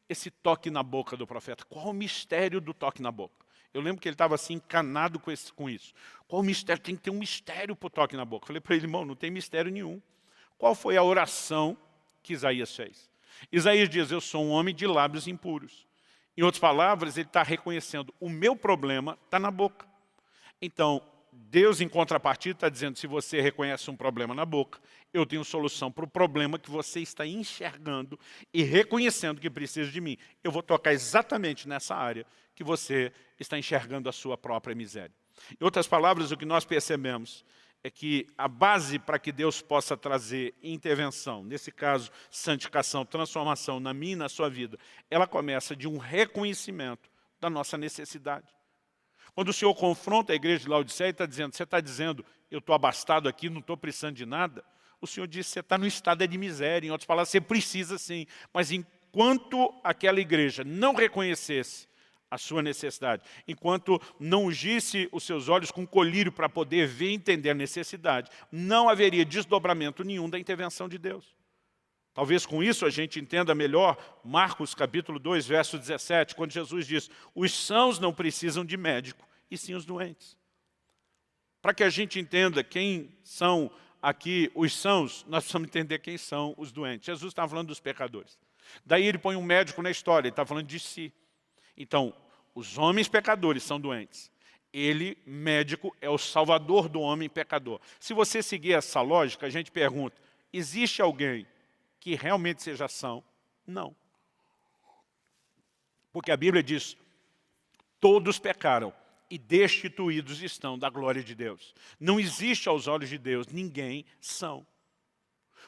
esse toque na boca do profeta? Qual o mistério do toque na boca? Eu lembro que ele estava assim encanado com isso. Qual o mistério? Tem que ter um mistério para o toque na boca. Eu falei para ele, irmão, não tem mistério nenhum. Qual foi a oração que Isaías fez? Isaías diz, eu sou um homem de lábios impuros. Em outras palavras, ele está reconhecendo, o meu problema está na boca. Então, Deus, em contrapartida, está dizendo, se você reconhece um problema na boca, eu tenho solução para o problema que você está enxergando e reconhecendo que precisa de mim. Eu vou tocar exatamente nessa área que você está enxergando a sua própria miséria. Em outras palavras, o que nós percebemos é que a base para que Deus possa trazer intervenção, nesse caso, santificação, transformação na minha e na sua vida, ela começa de um reconhecimento da nossa necessidade. Quando o Senhor confronta a igreja de Laodiceia, está dizendo, você está dizendo, eu estou abastado aqui, não estou precisando de nada. O Senhor diz, você está no estado de miséria. Em outras palavras, você precisa sim. Mas enquanto aquela igreja não reconhecesse a sua necessidade, enquanto não ungisse os seus olhos com colírio para poder ver e entender a necessidade, não haveria desdobramento nenhum da intervenção de Deus. Talvez com isso a gente entenda melhor Marcos capítulo 2, verso 17, quando Jesus diz, os sãos não precisam de médico, e sim os doentes. Para que a gente entenda quem são aqui os sãos, nós precisamos entender quem são os doentes. Jesus está falando dos pecadores. Daí ele põe um médico na história, ele está falando de si. Então, os homens pecadores são doentes. Ele, médico, é o salvador do homem pecador. Se você seguir essa lógica, a gente pergunta, existe alguém que realmente seja são? Não. Porque a Bíblia diz, todos pecaram e destituídos estão da glória de Deus. Não existe aos olhos de Deus ninguém são.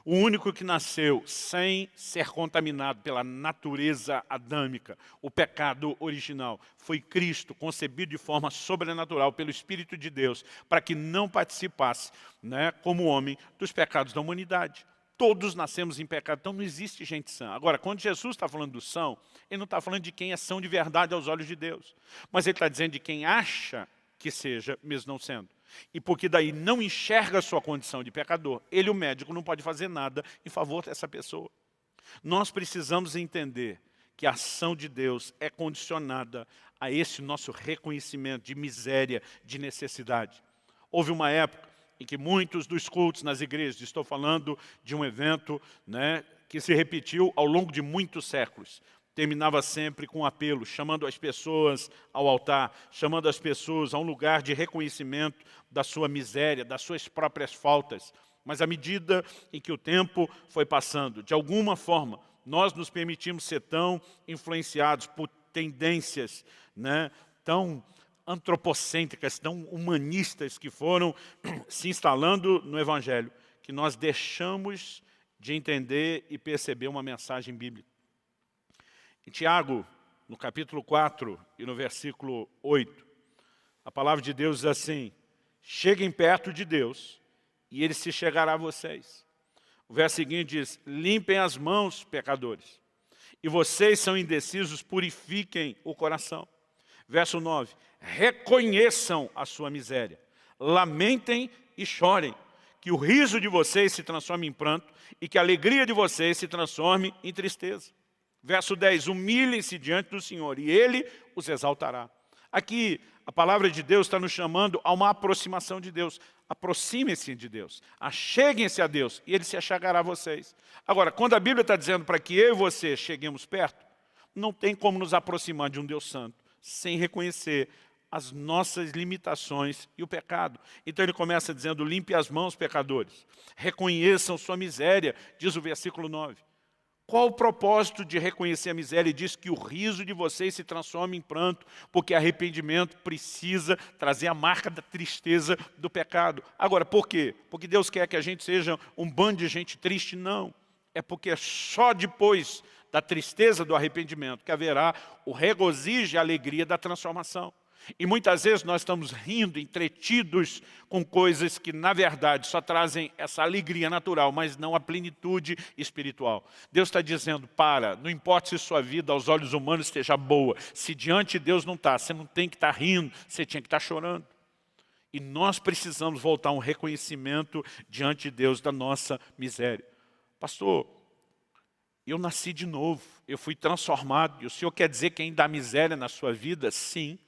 O único que nasceu sem ser contaminado pela natureza adâmica, o pecado original, foi Cristo, concebido de forma sobrenatural pelo Espírito de Deus, para que não participasse, como homem, dos pecados da humanidade. Todos nascemos em pecado, então não existe gente sã. Agora, quando Jesus está falando do são, ele não está falando de quem é são de verdade aos olhos de Deus. Mas ele está dizendo de quem acha que seja, mesmo não sendo. E porque daí não enxerga a sua condição de pecador, ele, o médico, não pode fazer nada em favor dessa pessoa. Nós precisamos entender que a ação de Deus é condicionada a esse nosso reconhecimento de miséria, de necessidade. Houve uma época em que muitos dos cultos nas igrejas, estou falando de um evento que se repetiu ao longo de muitos séculos, terminava sempre com um apelo, chamando as pessoas ao altar, chamando as pessoas a um lugar de reconhecimento da sua miséria, das suas próprias faltas. Mas à medida em que o tempo foi passando, de alguma forma, nós nos permitimos ser tão influenciados por tendências tão antropocêntricas, tão humanistas que foram se instalando no Evangelho, que nós deixamos de entender e perceber uma mensagem bíblica. Em Tiago, no capítulo 4 e no versículo 8, a palavra de Deus diz assim, cheguem perto de Deus e Ele se chegará a vocês. O verso seguinte diz, limpem as mãos, pecadores, e vocês são indecisos, purifiquem o coração. Verso 9, reconheçam a sua miséria, lamentem e chorem, que o riso de vocês se transforme em pranto e que a alegria de vocês se transforme em tristeza. Verso 10, humilhem-se diante do Senhor e Ele os exaltará. Aqui, a palavra de Deus está nos chamando a uma aproximação de Deus. Aproximem-se de Deus, acheguem-se a Deus e Ele se achegará a vocês. Agora, quando a Bíblia está dizendo para que eu e você cheguemos perto, não tem como nos aproximar de um Deus santo sem reconhecer as nossas limitações e o pecado. Então ele começa dizendo, limpe as mãos, pecadores. Reconheçam sua miséria, diz o versículo 9. Qual o propósito de reconhecer a miséria? Ele diz que o riso de vocês se transforma em pranto, porque arrependimento precisa trazer a marca da tristeza do pecado. Agora, por quê? Porque Deus quer que a gente seja um bando de gente triste? Não. É porque é só depois da tristeza do arrependimento que haverá o regozijo e a alegria da transformação. E muitas vezes nós estamos rindo, entretidos com coisas que na verdade só trazem essa alegria natural, mas não a plenitude espiritual. Deus está dizendo, não importa se sua vida aos olhos humanos esteja boa, se diante de Deus não está, você não tem que estar rindo, você tinha que estar chorando. E nós precisamos voltar a um reconhecimento diante de Deus da nossa miséria. Pastor, eu nasci de novo, eu fui transformado, e o Senhor quer dizer que ainda há miséria na sua vida? Sim.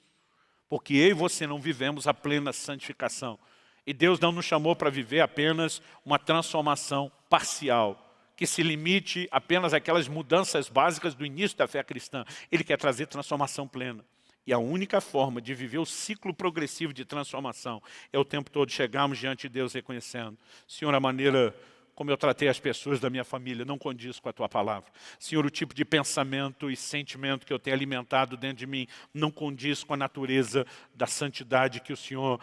Porque eu e você não vivemos a plena santificação. E Deus não nos chamou para viver apenas uma transformação parcial, que se limite apenas àquelas mudanças básicas do início da fé cristã. Ele quer trazer transformação plena. E a única forma de viver o ciclo progressivo de transformação é o tempo todo chegarmos diante de Deus reconhecendo, Senhor, a maneira como eu tratei as pessoas da minha família não condiz com a Tua palavra. Senhor, o tipo de pensamento e sentimento que eu tenho alimentado dentro de mim não condiz com a natureza da santidade que o Senhor,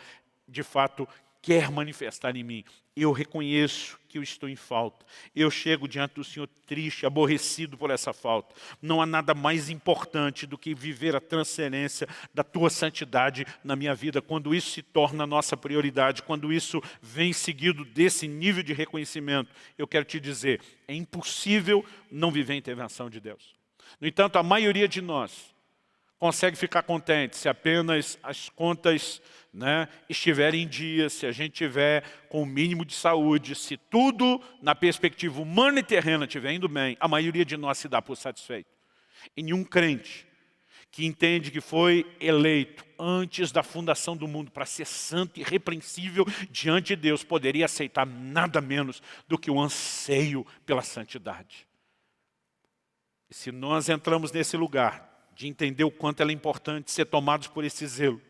de fato, quer manifestar em mim. Eu reconheço que eu estou em falta. Eu chego diante do Senhor triste, aborrecido por essa falta. Não há nada mais importante do que viver a transcendência da Tua santidade na minha vida. Quando isso se torna a nossa prioridade, quando isso vem seguido desse nível de reconhecimento, eu quero te dizer, é impossível não viver a intervenção de Deus. No entanto, a maioria de nós consegue ficar contente se apenas as contas estiverem em dia, se a gente tiver com o mínimo de saúde, se tudo na perspectiva humana e terrena estiver indo bem, a maioria de nós se dá por satisfeito. E nenhum crente que entende que foi eleito antes da fundação do mundo para ser santo e irrepreensível diante de Deus poderia aceitar nada menos do que o anseio pela santidade. E se nós entramos nesse lugar de entender o quanto ela é importante ser tomados por esse zelo,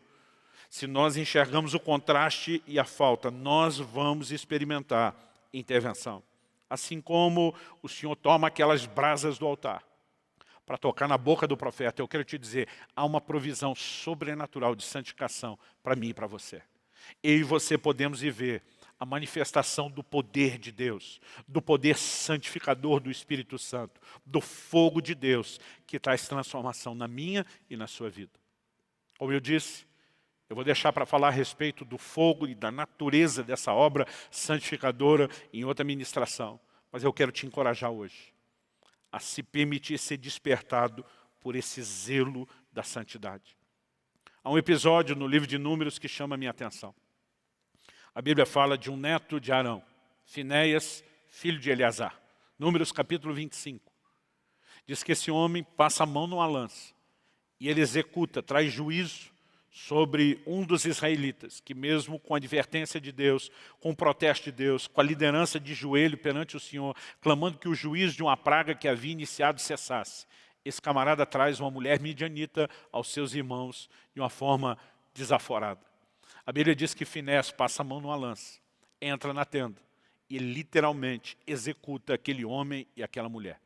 se nós enxergamos o contraste e a falta, nós vamos experimentar intervenção. Assim como o Senhor toma aquelas brasas do altar para tocar na boca do profeta, eu quero te dizer, há uma provisão sobrenatural de santificação para mim e para você. Eu e você podemos viver a manifestação do poder de Deus, do poder santificador do Espírito Santo, do fogo de Deus que traz transformação na minha e na sua vida. Como eu disse, eu vou deixar para falar a respeito do fogo e da natureza dessa obra santificadora em outra ministração. Mas eu quero te encorajar hoje a se permitir ser despertado por esse zelo da santidade. Há um episódio no livro de Números que chama a minha atenção. A Bíblia fala de um neto de Arão, Finéias, filho de Eleazar. Números capítulo 25. Diz que esse homem passa a mão numa lança e ele executa, traz juízo sobre um dos israelitas, que mesmo com a advertência de Deus, com o protesto de Deus, com a liderança de joelho perante o Senhor, clamando que o juízo de uma praga que havia iniciado cessasse, esse camarada traz uma mulher midianita aos seus irmãos de uma forma desaforada. A Bíblia diz que Finéias passa a mão numa lança, entra na tenda e literalmente executa aquele homem e aquela mulher.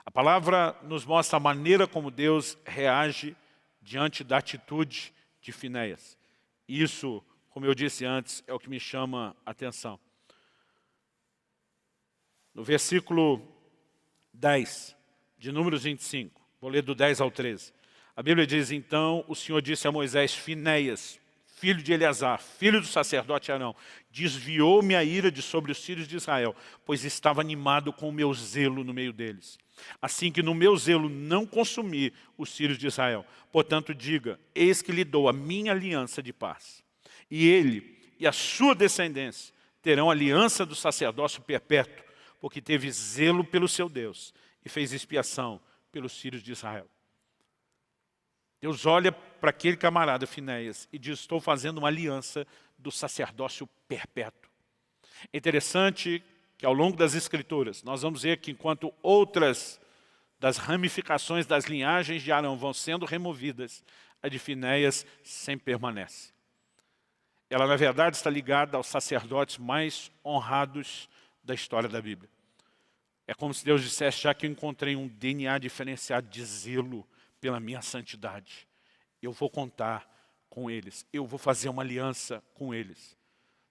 A palavra nos mostra a maneira como Deus reage diante da atitude de Finéias. Isso, como eu disse antes, é o que me chama a atenção. No versículo 10 de Números 25, vou ler do 10 ao 13. A Bíblia diz, então, o Senhor disse a Moisés, Finéias, filho de Eleazar, filho do sacerdote Arão, desviou-me a ira de sobre os filhos de Israel, pois estava animado com o meu zelo no meio deles. Assim que no meu zelo não consumi os filhos de Israel. Portanto, diga, eis que lhe dou a minha aliança de paz. E ele e a sua descendência terão aliança do sacerdócio perpétuo, porque teve zelo pelo seu Deus e fez expiação pelos filhos de Israel. Deus olha para aquele camarada, Finéias, e diz, estou fazendo uma aliança do sacerdócio perpétuo. É interessante que ao longo das Escrituras, nós vamos ver que enquanto outras das ramificações das linhagens de Arão vão sendo removidas, a de Finéias sempre permanece. Ela, na verdade, está ligada aos sacerdotes mais honrados da história da Bíblia. É como se Deus dissesse, já que eu encontrei um DNA diferenciado de zelo pela minha santidade, eu vou contar com eles, eu vou fazer uma aliança com eles.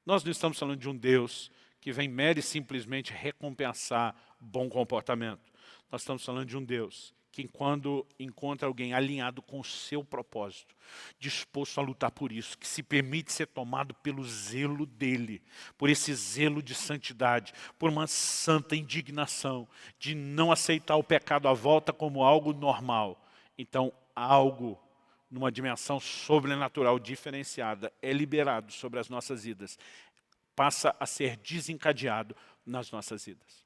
Nós não estamos falando de um Deus que vem mero e simplesmente recompensar bom comportamento. Nós estamos falando de um Deus que quando encontra alguém alinhado com o seu propósito, disposto a lutar por isso, que se permite ser tomado pelo zelo dele, por esse zelo de santidade, por uma santa indignação, de não aceitar o pecado à volta como algo normal. Então, algo numa dimensão sobrenatural diferenciada é liberado sobre as nossas vidas, passa a ser desencadeado nas nossas vidas.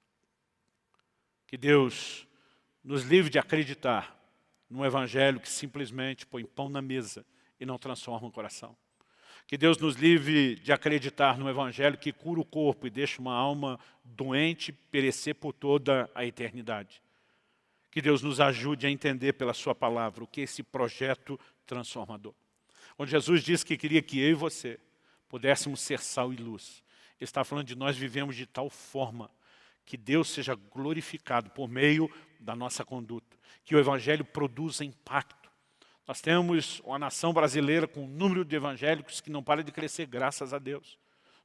Que Deus nos livre de acreditar num evangelho que simplesmente põe pão na mesa e não transforma o coração. Que Deus nos livre de acreditar num evangelho que cura o corpo e deixa uma alma doente perecer por toda a eternidade. Que Deus nos ajude a entender pela sua palavra o que é esse projeto transformador. Onde Jesus disse que queria que eu e você pudéssemos ser sal e luz. Ele está falando de nós vivemos de tal forma que Deus seja glorificado por meio da nossa conduta. Que o evangelho produza impacto. Nós temos uma nação brasileira com um número de evangélicos que não para de crescer, graças a Deus.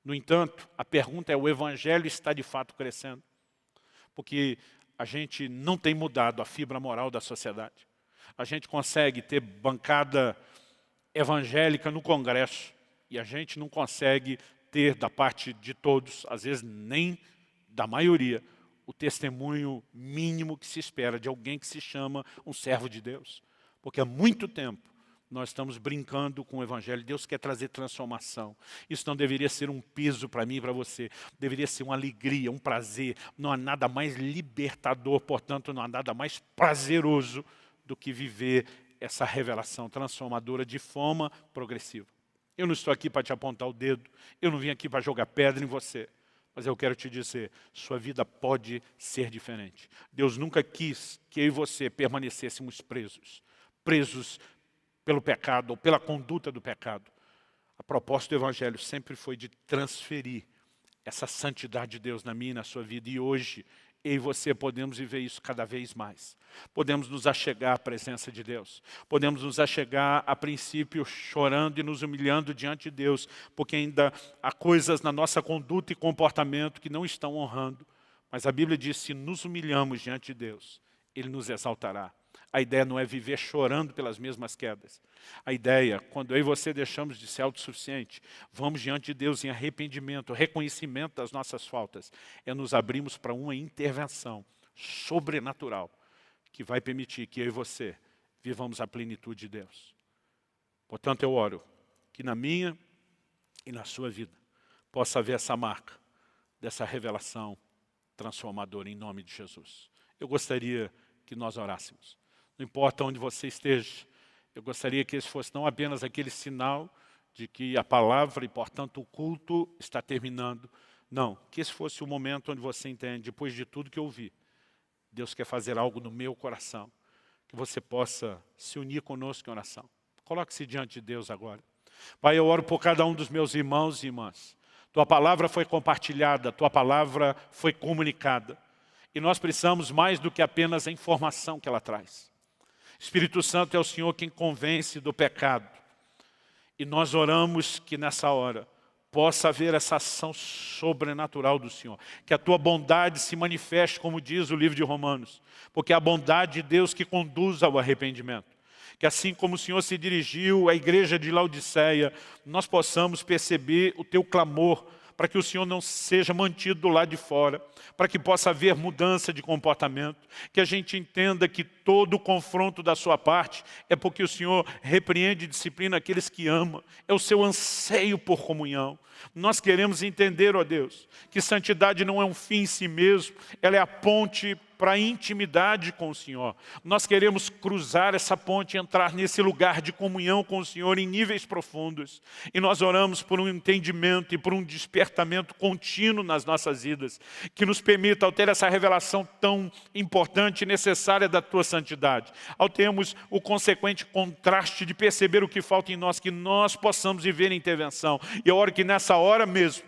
No entanto, a pergunta é, o evangelho está de fato crescendo? Porque a gente não tem mudado a fibra moral da sociedade. A gente consegue ter bancada evangélica no Congresso e a gente não consegue ter da parte de todos, às vezes nem da maioria, o testemunho mínimo que se espera de alguém que se chama um servo de Deus. Porque há muito tempo nós estamos brincando com o evangelho. Deus quer trazer transformação. Isso não deveria ser um peso para mim e para você. Deveria ser uma alegria, um prazer. Não há nada mais libertador, portanto, não há nada mais prazeroso do que viver essa revelação transformadora de forma progressiva. Eu não estou aqui para te apontar o dedo. Eu não vim aqui para jogar pedra em você. Mas eu quero te dizer, sua vida pode ser diferente. Deus nunca quis que eu e você permanecêssemos presos pelo pecado ou pela conduta do pecado. A proposta do evangelho sempre foi de transferir essa santidade de Deus na minha e na sua vida. E hoje, eu e você podemos viver isso cada vez mais. Podemos nos achegar à presença de Deus. Podemos nos achegar, a princípio, chorando e nos humilhando diante de Deus, porque ainda há coisas na nossa conduta e comportamento que não estão honrando. Mas a Bíblia diz, se nos humilhamos diante de Deus, Ele nos exaltará. A ideia não é viver chorando pelas mesmas quedas. A ideia, quando eu e você deixamos de ser autossuficiente, vamos diante de Deus em arrependimento, reconhecimento das nossas faltas, é nos abrirmos para uma intervenção sobrenatural que vai permitir que eu e você vivamos a plenitude de Deus. Portanto, eu oro que na minha e na sua vida possa haver essa marca dessa revelação transformadora em nome de Jesus. Eu gostaria que nós orássemos. Não importa onde você esteja, eu gostaria que esse fosse não apenas aquele sinal de que a palavra e, portanto, o culto está terminando. Não, que esse fosse o momento onde você entende, depois de tudo que eu ouvi, Deus quer fazer algo no meu coração, que você possa se unir conosco em oração. Coloque-se diante de Deus agora. Pai, eu oro por cada um dos meus irmãos e irmãs. Tua palavra foi compartilhada, Tua palavra foi comunicada. E nós precisamos mais do que apenas a informação que ela traz. Espírito Santo é o Senhor quem convence do pecado. E nós oramos que nessa hora possa haver essa ação sobrenatural do Senhor. Que a Tua bondade se manifeste, como diz o livro de Romanos. Porque é a bondade de Deus que conduz ao arrependimento. Que assim como o Senhor se dirigiu à igreja de Laodiceia, nós possamos perceber o Teu clamor, para que o Senhor não seja mantido do lado de fora, para que possa haver mudança de comportamento, que a gente entenda que todo o confronto da sua parte é porque o Senhor repreende e disciplina aqueles que ama, é o seu anseio por comunhão. Nós queremos entender, ó Deus, que santidade não é um fim em si mesmo, ela é a ponte para a intimidade com o Senhor. Nós queremos cruzar essa ponte, entrar nesse lugar de comunhão com o Senhor em níveis profundos. E nós oramos por um entendimento e por um despertamento contínuo nas nossas vidas, que nos permita, ao ter essa revelação tão importante e necessária da Tua santidade, ao termos o consequente contraste de perceber o que falta em nós, que nós possamos viver a intervenção. E eu oro que nessa hora mesmo,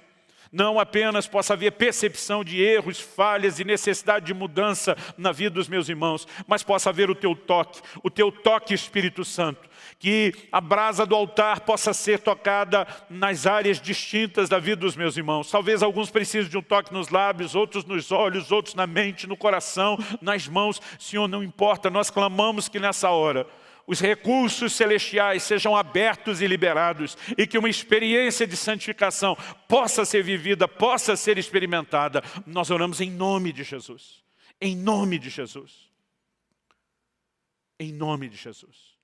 não apenas possa haver percepção de erros, falhas e necessidade de mudança na vida dos meus irmãos, mas possa haver o Teu toque Espírito Santo, que a brasa do altar possa ser tocada nas áreas distintas da vida dos meus irmãos. Talvez alguns precisem de um toque nos lábios, outros nos olhos, outros na mente, no coração, nas mãos. Senhor, não importa, nós clamamos que nessa hora os recursos celestiais sejam abertos e liberados e que uma experiência de santificação possa ser vivida, possa ser experimentada. Nós oramos em nome de Jesus. Em nome de Jesus. Em nome de Jesus.